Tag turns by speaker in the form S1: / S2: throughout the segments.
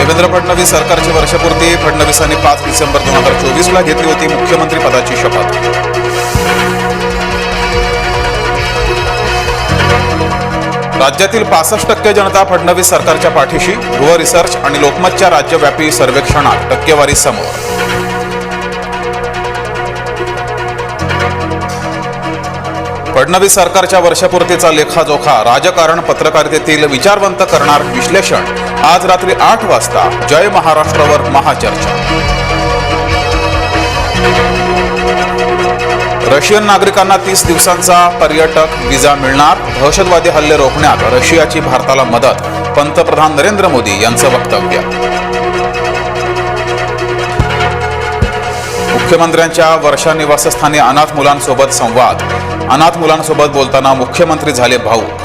S1: देवेंद्र फडणवीस सरकारची वर्षपूर्ती. फडणवीसांनी 5 डिसेंबर 2024ला घेतली होती मुख्यमंत्री पदाची शपथ. राज्यातील 65% जनता फडणवीस सरकारच्या पाठीशी. गृह रिसर्च आणि लोकमतच्या राज्यव्यापी सर्वेक्षणात टक्केवारी समोर. फडणवीस सरकारच्या वर्षपूर्तीचा लेखाजोखा, राजकारण, पत्रकारितेतील विचारवंत करणार विश्लेषण. आज रात्री 8 वाजता जय महाराष्ट्रावर महाचर्चा. रशियन नागरिकांना 30 दिवसांचा पर्यटक व्हिसा मिळणार. दहशतवादी हल्ले रोखण्यात रशियाची भारताला मदत. पंतप्रधान नरेंद्र मोदी यांचं वक्तव्य. मुख्यमंत्र्यांच्या वर्षा निवासस्थानी अनाथ मुलांसोबत संवाद. अनाथ मुलांसोबत बोलताना मुख्यमंत्री झाले भावूक.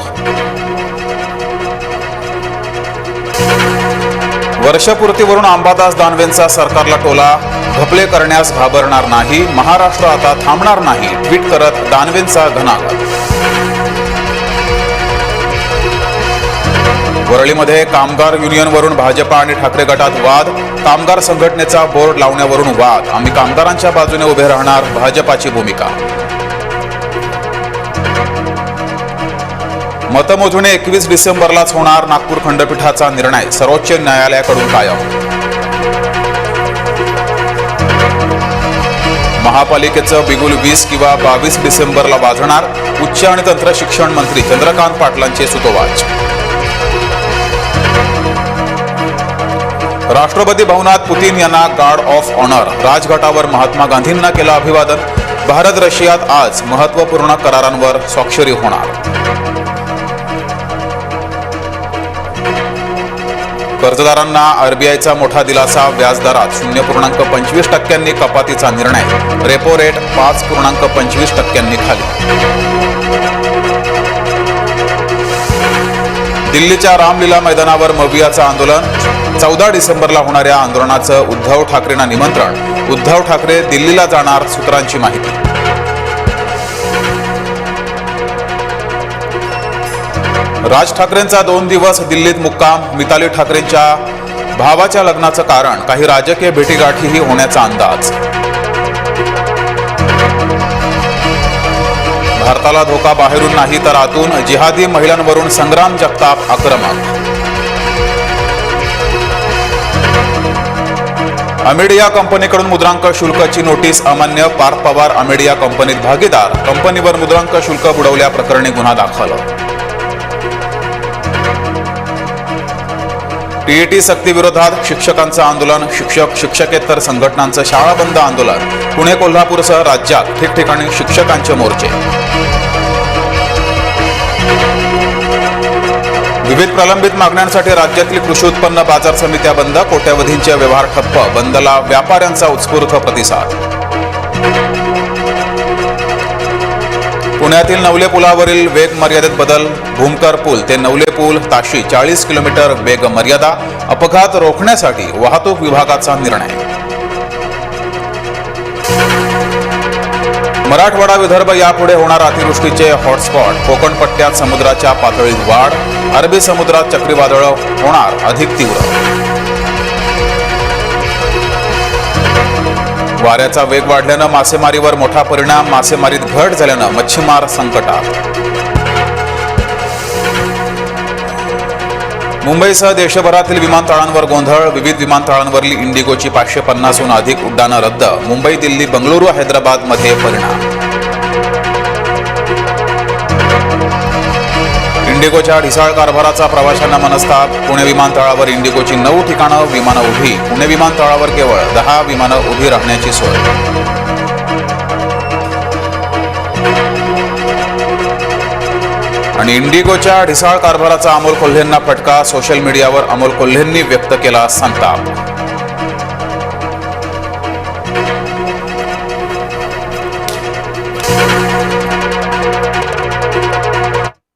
S1: वर्षपूर्तीवरून अंबादास दानवेंचा सरकारला टोला. घपले करण्यास घाबरणार नाही, महाराष्ट्र आता थांबणार नाही, ट्विट करत दानवेंचा घणाघात. वरळीमध्ये कामगार युनियनवरून भाजपा आणि ठाकरे गटात वाद. कामगार संघटनेचा बोर्ड लावण्यावरून वाद. आम्ही कामगारांच्या बाजूने उभे राहणार, भाजपाची भूमिका. मतमोजणी 21 डिसेंबरलाच होणार, नागपूर खंडपीठाचा निर्णय. सर्वोच्च न्यायालयाकडून कायम. महापालिकेचं बिगुल 20 किंवा 22 डिसेंबरला वाजणार. उच्च आणि तंत्र शिक्षण मंत्री चंद्रकांत पाटलांचे सुतोवाच. राष्ट्रपती भवनात पुतीन यांना गार्ड ऑफ ऑनर. राजघाटावर महात्मा गांधींना केलं अभिवादन. भारत रशियात आज महत्त्वपूर्ण करारांवर स्वाक्षरी होणार. कर्जदारांना आरबीआयचा मोठा दिलासा. व्याजदरात 0.25% कपातीचा निर्णय. रेपो रेट 5.25% खाली. दिल्लीच्या रामलीला मैदानावर मवियाचं आंदोलन. 14 डिसेंबरला होणाऱ्या आंदोलनाचं उद्धव ठाकरेंना निमंत्रण. उद्धव ठाकरे दिल्लीला जाणार, सूत्रांची माहिती. राज ठाकरेंचा 2 दिवस दिल्लीत मुक्काम. मिताली ठाकरेंच्या भावाच्या लग्नाचं कारण. काही राजकीय भेटीगाठीही होण्याचा अंदाज. भारताला धोका बाहेरून नाही तर आतून. जिहादी महिलांवरून संग्राम जगताप आक्रमक. अमेडिया कंपनीकडून मुद्रांक शुल्काची नोटीस अमान्य. पार्थ पवार अमेडिया कंपनीत भागीदार. कंपनीवर मुद्रांक शुल्क बुडवल्याप्रकरणी गुन्हा दाखल. टीईटी सक्तीविरोधात शिक्षकांचं आंदोलन. शिक्षक शिक्षकेतर संघटनांचं शाळा बंद आंदोलन. पुणे कोल्हापूरसह राज्यात ठिकठिकाणी शिक्षकांचे मोर्चे. विविध प्रलंबित मागण्यांसाठी राज्यातील कृषी उत्पन्न बाजार समित्या बंद. कोट्यवधींचे व्यवहार ठप्प. बंदला व्यापाऱ्यांचा उत्स्फूर्त प्रतिसाद. पुण्यातील नवले पुलावरील वेग मर्यादेत बदल. भूमकर पूल ते नवले पूल ताशी 40 किलोमीटर वेग मर्यादा. अपघात रोखण्यासाठी वाहतूक विभागाचा निर्णय. मराठवाडा विदर्भ यापुढे होणार अतिवृष्टीचे हॉटस्पॉट. कोकण पट्ट्यात समुद्राच्या पातळीत वाढ. अरबी समुद्रात चक्रीवादळ होणार अधिक तीव्र. वाऱ्याचा वेग वाढल्यानं मासेमारीवर मोठा परिणाम. मासेमारीत घट झाल्यानं मच्छीमार संकटात. मुंबईसह देशभरातील विमानतळांवर गोंधळ. विविध विमानतळांवरली इंडिगोची 550हून अधिक उड्डाणं रद्द. मुंबई, दिल्ली, बंगळुरू, हैदराबादमध्ये परिणाम. इंडिगोच्या ढिसाळ कारभाराचा प्रवाशांना मनस्ताप. पुणे विमानतळावर इंडिगोची 9 ठिकाणं विमानं उभी. पुणे विमानतळावर केवळ 10 विमानं उभी राहण्याची सोय. आणि इंडिगोच्या ढिसाळ कारभाराचा अमोल कोल्हेंना फटका. सोशल मीडियावर अमोल कोल्हेंनी व्यक्त केला संताप.